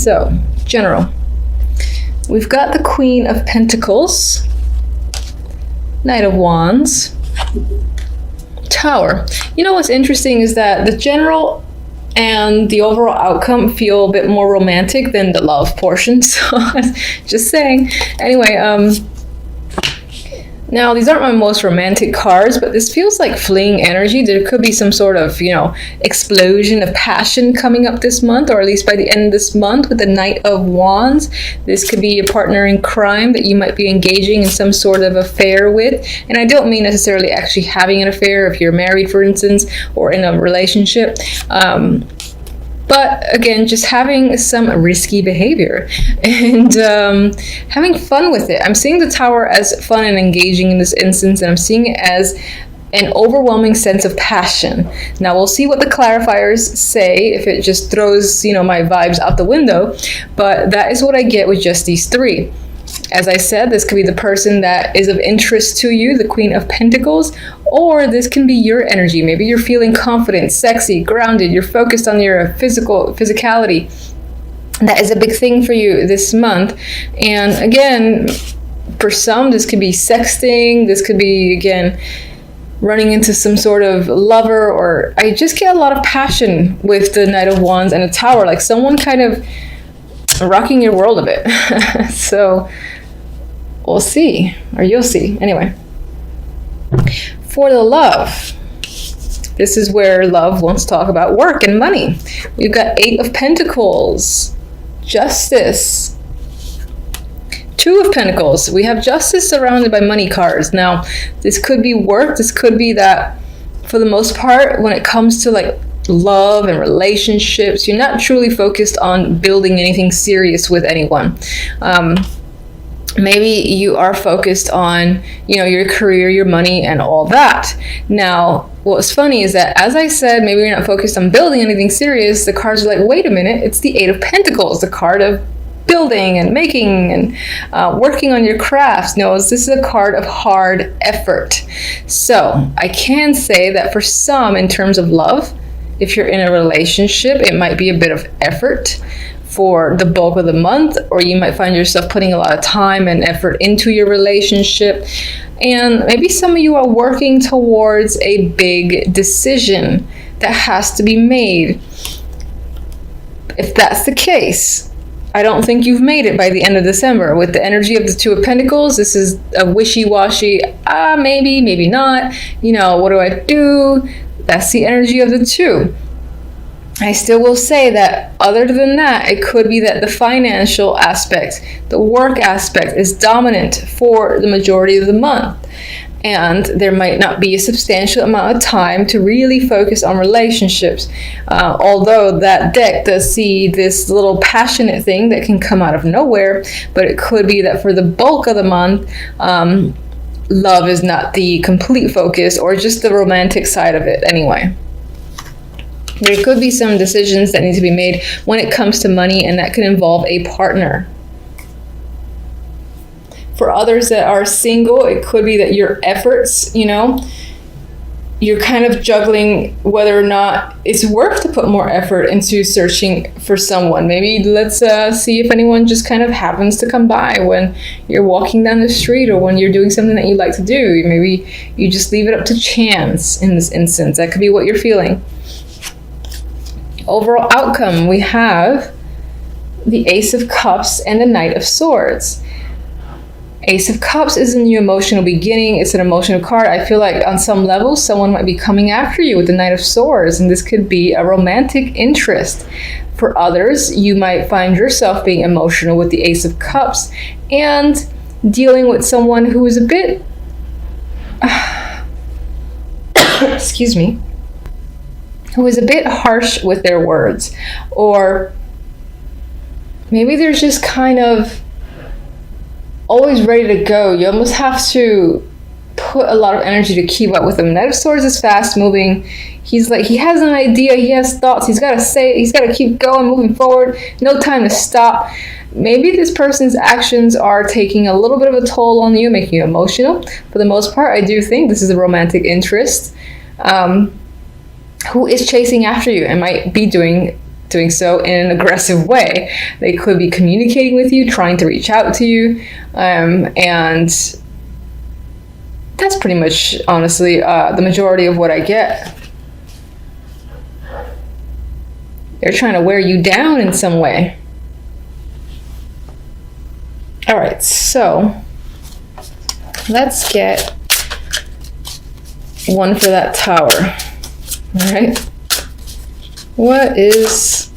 So, general. We've got the Queen of Pentacles, Knight of Wands, Tower. You know what's interesting is that the general and the overall outcome feel a bit more romantic than the love portion. So, just saying. Anyway, now, these aren't my most romantic cards, but this feels like fleeing energy. There could be some sort of, explosion of passion coming up this month, or at least by the end of this month with the Knight of Wands. This could be a partner in crime that you might be engaging in some sort of affair with. And I don't mean necessarily actually having an affair if you're married, for instance, or in a relationship. But again, just having some risky behavior and having fun with it. I'm seeing the Tower as fun and engaging in this instance, and I'm seeing it as an overwhelming sense of passion. Now, we'll see what the clarifiers say, if it just throws, my vibes out the window. But that is what I get with just these three. As I said, this could be the person that is of interest to you, the Queen of Pentacles, or this can be your energy. Maybe you're feeling confident, sexy, grounded, you're focused on your physicality. That is a big thing for you this month. And again, for some, this could be sexting, this could be, again, running into some sort of lover, or I just get a lot of passion with the Knight of Wands and the Tower, like someone kind of rocking your world a bit. So we'll see, or you'll see. Anyway, for the love, this is where love wants to talk about work and money. We've got 8 of Pentacles, Justice, 2 of Pentacles. We have Justice surrounded by money cards. Now, this could be work. This could be that, for the most part, when it comes to like love and relationships, you're not truly focused on building anything serious with anyone. Maybe you are focused on, your career, your money, and all that. Now, what's funny is that, as I said, maybe you're not focused on building anything serious. The cards are like, wait a minute, it's the 8 of Pentacles, the card of building and making and working on your crafts. No, this is a card of hard effort. So I can say that for some, in terms of love, if you're in a relationship, it might be a bit of effort for the bulk of the month, or you might find yourself putting a lot of time and effort into your relationship. And maybe some of you are working towards a big decision that has to be made. If that's the case, I don't think you've made it by the end of December. With the energy of the 2 of Pentacles, this is a wishy-washy, maybe, maybe not. What do I do? That's the energy of the 2. I still will say that other than that, it could be that the financial aspect, the work aspect is dominant for the majority of the month. And there might not be a substantial amount of time to really focus on relationships. Although that deck does see this little passionate thing that can come out of nowhere, but it could be that for the bulk of the month, love is not the complete focus, or just the romantic side of it anyway. There could be some decisions that need to be made when it comes to money, and that could involve a partner. For others that are single, it could be that your efforts, you're kind of juggling whether or not it's worth to put more effort into searching for someone. Maybe let's see if anyone just kind of happens to come by when you're walking down the street, or when you're doing something that you like to do. Maybe you just leave it up to chance in this instance. That could be what you're feeling. Overall outcome, we have the Ace of Cups and the Knight of Swords. Ace of Cups is a new emotional beginning. It's an emotional card. I feel like on some level, someone might be coming after you with the Knight of Swords, and this could be a romantic interest. For others, you might find yourself being emotional with the Ace of Cups and dealing with someone who is a bit, excuse me, who is a bit harsh with their words, or maybe they're just kind of always ready to go. You almost have to put a lot of energy to keep up with them. Knight of Swords is fast moving. He has an idea, he has thoughts, he's got to keep going, moving forward, no time to stop. Maybe this person's actions are taking a little bit of a toll on you, making you emotional. For the most part, I do think this is a romantic interest who is chasing after you and might be doing doing so in an aggressive way. They could be communicating with you, trying to reach out to you, and that's pretty much, honestly, the majority of what I get. They're trying to wear you down in some way. All right, so let's get one for that Tower. All right. What is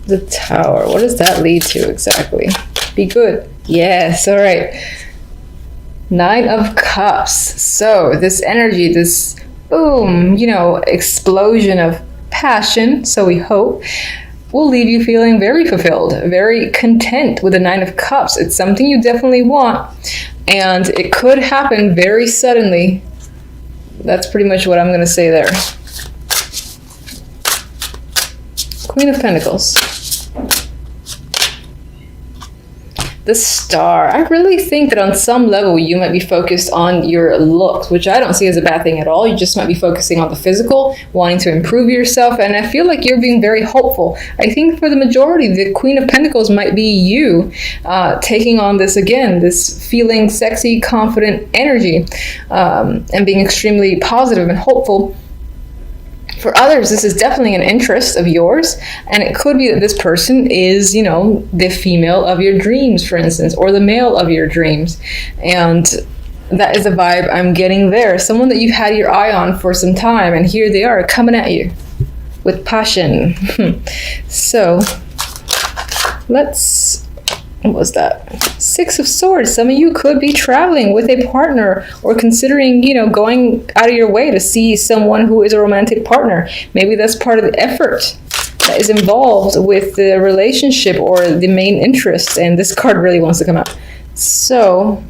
the Tower? What does that lead to exactly? Be good. Yes, all right. 9 of Cups. So this energy, this boom, explosion of passion, so we hope, will leave you feeling very fulfilled, very content with the 9 of Cups. It's something you definitely want, and it could happen very suddenly. That's pretty much what I'm going to say there. Queen of Pentacles. The Star. I really think that on some level you might be focused on your looks, which I don't see as a bad thing at all. You just might be focusing on the physical, wanting to improve yourself, and I feel like you're being very hopeful. I think for the majority, the Queen of Pentacles might be you taking on this again, this feeling sexy, confident energy, and being extremely positive and hopeful. For others, this is definitely an interest of yours, and it could be that this person is, the female of your dreams, for instance, or the male of your dreams. And that is a vibe I'm getting there. Someone that you've had your eye on for some time, and here they are coming at you with passion. So, what was that? 6 of Swords. Some of you could be traveling with a partner or considering, going out of your way to see someone who is a romantic partner. Maybe that's part of the effort that is involved with the relationship or the main interest. And this card really wants to come out. So,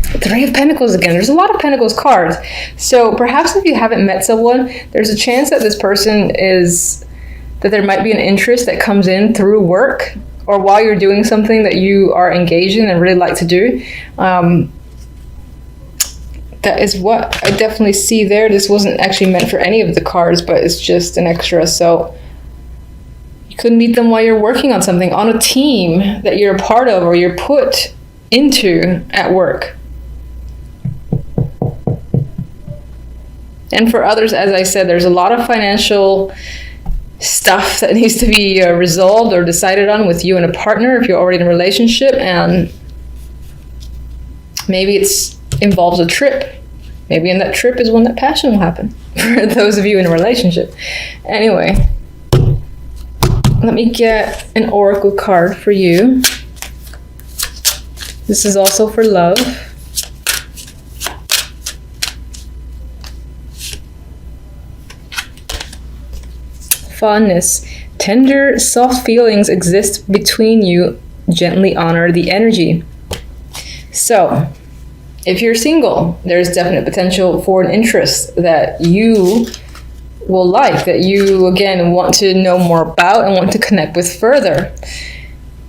3 of Pentacles again. There's a lot of Pentacles cards. So perhaps if you haven't met someone, there's a chance that this person that there might be an interest that comes in through work, or while you're doing something that you are engaged in and really like to do. That is what I definitely see there. This wasn't actually meant for any of the cards, but it's just an extra. So you could meet them while you're working on something, on a team that you're a part of or you're put into at work. And for others, as I said, there's a lot of financial stuff that needs to be resolved or decided on with you and a partner if you're already in a relationship, and maybe it involves a trip. Maybe in that trip is when that passion will happen for those of you in a relationship. Anyway, let me get an oracle card for you. This is also for love. Fondness. Tender, soft feelings exist between you. Gently honor the energy. So, if you're single, there's definite potential for an interest that you will like, that you, again, want to know more about and want to connect with further.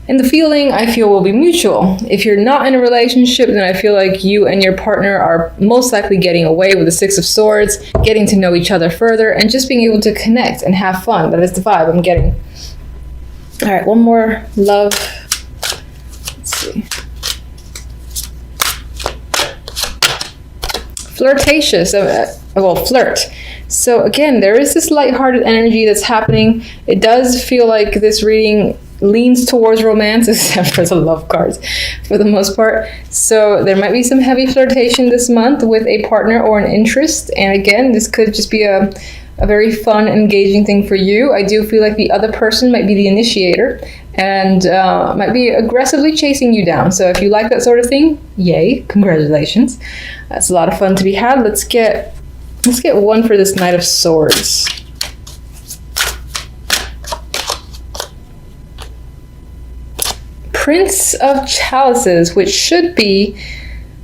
And the feeling, I feel, will be mutual. If you're not in a relationship, then I feel like you and your partner are most likely getting away with the 6 of Swords, getting to know each other further, and just being able to connect and have fun. That is the vibe I'm getting. All right, one more. Love. Let's see. Flirtatious. Flirt. So again, there is this lighthearted energy that's happening. It does feel like this reading leans towards romance, except for the love cards for the most part. So there might be some heavy flirtation this month with a partner or an interest. And again, this could just be a very fun, engaging thing for you. I do feel like the other person might be the initiator and might be aggressively chasing you down. So if you like that sort of thing, yay, congratulations. That's a lot of fun to be had. Let's get one for this Knight of Swords. Prince of Chalices, which should be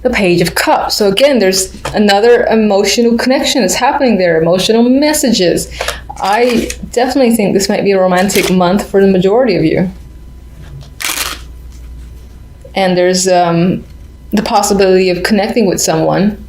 the Page of Cups. So again, there's another emotional connection that's happening there, emotional messages. I definitely think this might be a romantic month for the majority of you. And there's the possibility of connecting with someone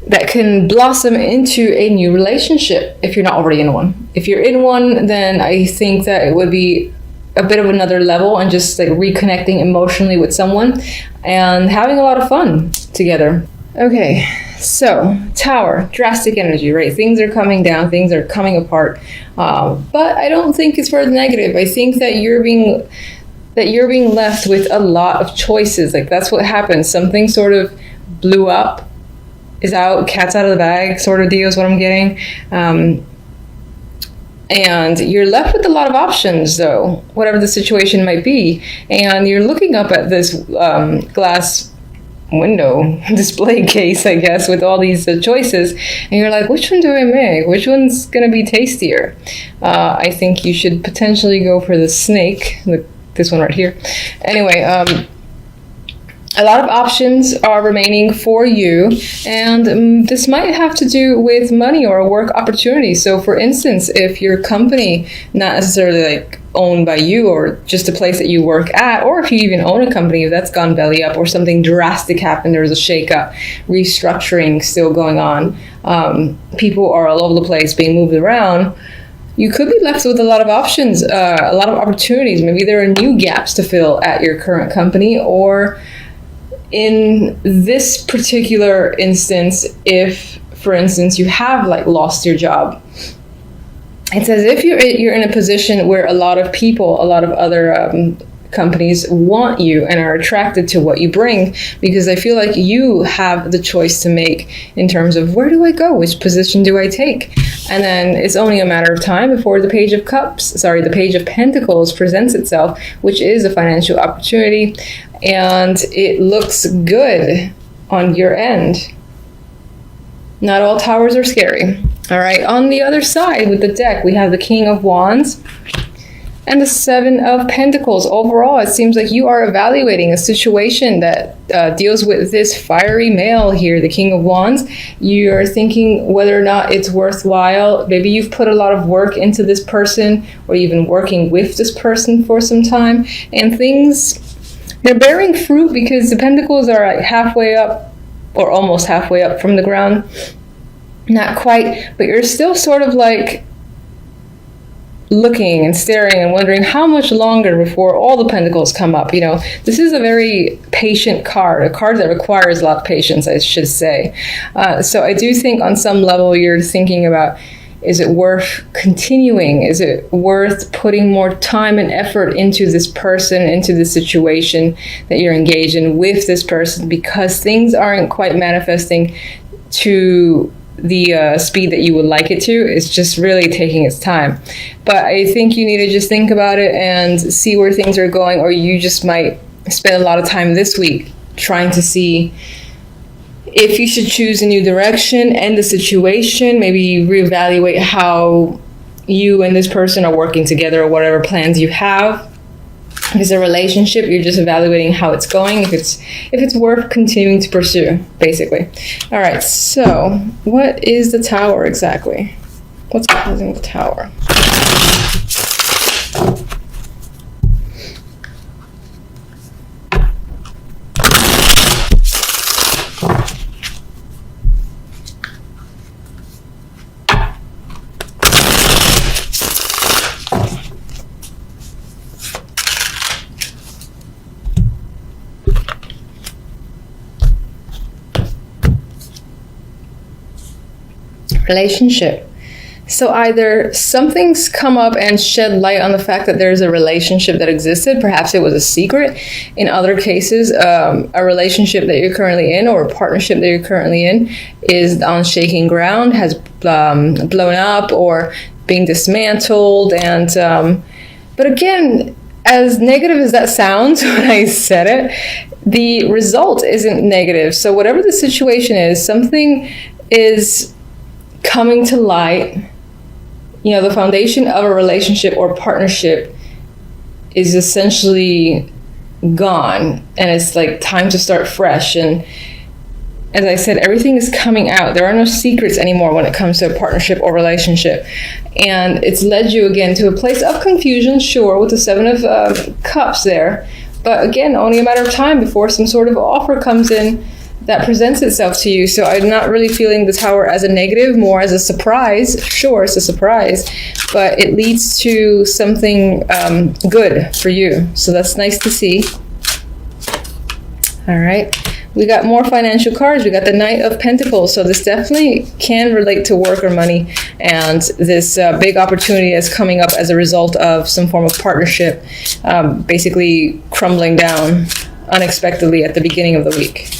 that can blossom into a new relationship if you're not already in one. if you're in one, then I think that it would be a bit of another level, and just like reconnecting emotionally with someone and having a lot of fun together. Okay, so Tower, drastic energy, right? Things are coming down, things are coming apart, but I don't think it's for the negative. I think that you're being left with a lot of choices. Like, that's what happens. Something sort of blew up, is out, cat's out of the bag sort of deal is what I'm getting. And you're left with a lot of options, though, whatever the situation might be. And you're looking up at this glass window display case, I guess, with all these choices. And you're like, which one do I make? Which one's going to be tastier? I think you should potentially go for the snake, this one right here. Anyway, a lot of options are remaining for you, and this might have to do with money or a work opportunity. So for instance, if your company, not necessarily like owned by you or just a place that you work at, or if you even own a company that's gone belly up or something drastic happened, there's a shakeup, restructuring still going on, people are all over the place being moved around, you could be left with a lot of options, a lot of opportunities. Maybe there are new gaps to fill at your current company, or in this particular instance, if, for instance, you have like lost your job, it's as if you're in a position where a lot of people, a lot of other companies want you and are attracted to what you bring, because I feel like you have the choice to make in terms of, where do I go? Which position do I take? And then it's only a matter of time before the Page of Pentacles presents itself, which is a financial opportunity, and it looks good on your end. Not all towers are scary. All right, on the other side with the deck, we have the King of Wands and the Seven of Pentacles. Overall, it seems like you are evaluating a situation that deals with this fiery male here, the King of Wands. You're thinking whether or not it's worthwhile. Maybe you've put a lot of work into this person, or you've been working with this person for some time, and things, they're bearing fruit, because the Pentacles are like halfway up, or almost halfway up from the ground. Not quite, but you're still sort of like looking and staring and wondering how much longer before all the pentacles come up. You know, this is a very patient card, a card that requires a lot of patience, I should say. So I do think on some level you're thinking about, is it worth continuing? Is it worth putting more time and effort into this person, into the situation that you're engaged in with this person, because things aren't quite manifesting to the speed that you would like it to? It's just really taking its time. But I think you need to just think about it and see where things are going, or you just might spend a lot of time this week trying to see if you should choose a new direction, end the situation, maybe reevaluate how you and this person are working together, or whatever plans you have. If it's a relationship, you're just evaluating how it's going, if it's worth continuing to pursue, basically. All right, so what is the Tower exactly? What's causing the Tower? Relationship. So either something's come up and shed light on the fact that there's a relationship that existed. Perhaps it was a secret. In other cases, a relationship that you're currently in, or a partnership that you're currently in, is on shaking ground, has blown up or being dismantled. And but again, as negative as that sounds when I said it, the result isn't negative. So whatever the situation is, something is coming to light. You know, the foundation of a relationship or partnership is essentially gone, and it's like time to start fresh. And as I said, everything is coming out. There are no secrets anymore when it comes to a partnership or relationship. And it's led you again to a place of confusion, sure, with the Seven of Cups there. But again, only a matter of time before some sort of offer comes in that presents itself to you. So I'm not really feeling the Tower as a negative, more as a surprise. Sure, it's a surprise, but it leads to something good for you. So that's nice to see. All right. We got more financial cards. We got the Knight of Pentacles. So this definitely can relate to work or money. And this big opportunity is coming up as a result of some form of partnership, basically crumbling down unexpectedly at the beginning of the week.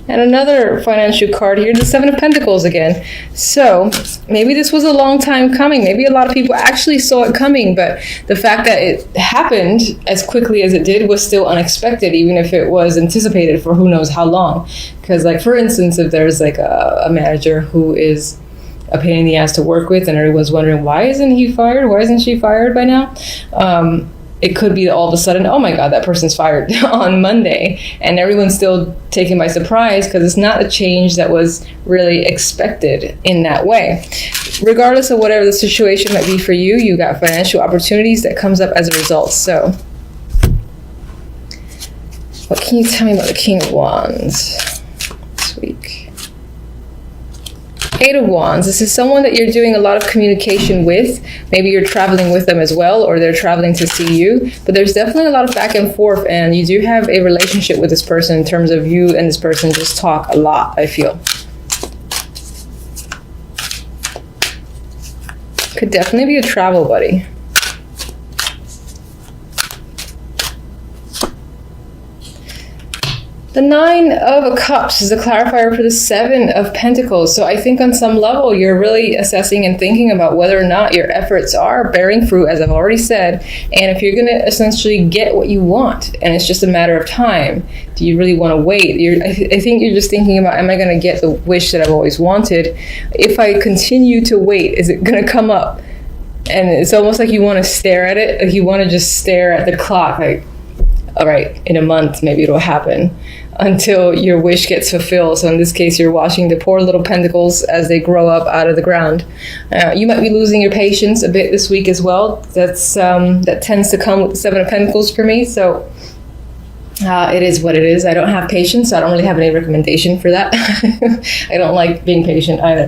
And another financial card here, the Seven of Pentacles again. So maybe this was a long time coming. Maybe a lot of people actually saw it coming, but the fact that it happened as quickly as it did was still unexpected, even if it was anticipated for who knows how long. Because, like, for instance, if there's like a manager who is a pain in the ass to work with and everyone's wondering, why isn't he fired? Why isn't she fired by now? It could be all of a sudden, oh my God, that person's fired on Monday, and everyone's still taken by surprise because it's not a change that was really expected in that way. Regardless of whatever the situation might be for you, you got financial opportunities that comes up as a result. So what can you tell me about the King of Wands this week? Eight of Wands. This is someone that you're doing a lot of communication with. Maybe you're traveling with them as well, or they're traveling to see you. But there's definitely a lot of back and forth, and you do have a relationship with this person in terms of you and this person just talk a lot, I feel. Could definitely be a travel buddy. The Nine of Cups is a clarifier for the Seven of Pentacles. So I think on some level, you're really assessing and thinking about whether or not your efforts are bearing fruit, as I've already said. And if you're going to essentially get what you want, and it's just a matter of time, do you really want to wait? I think you're just thinking about, am I going to get the wish that I've always wanted? If I continue to wait, is it going to come up? And it's almost like you want to stare at it. Like you want to just stare at the clock, like, all right, in a month, maybe it'll happen, until your wish gets fulfilled. So in this case, you're watching the poor little pentacles as they grow up out of the ground. You might be losing your patience a bit this week as well. That tends to come with the Seven of Pentacles for me. So it is what it is. I don't have patience, so I don't really have any recommendation for that. I don't like being patient either.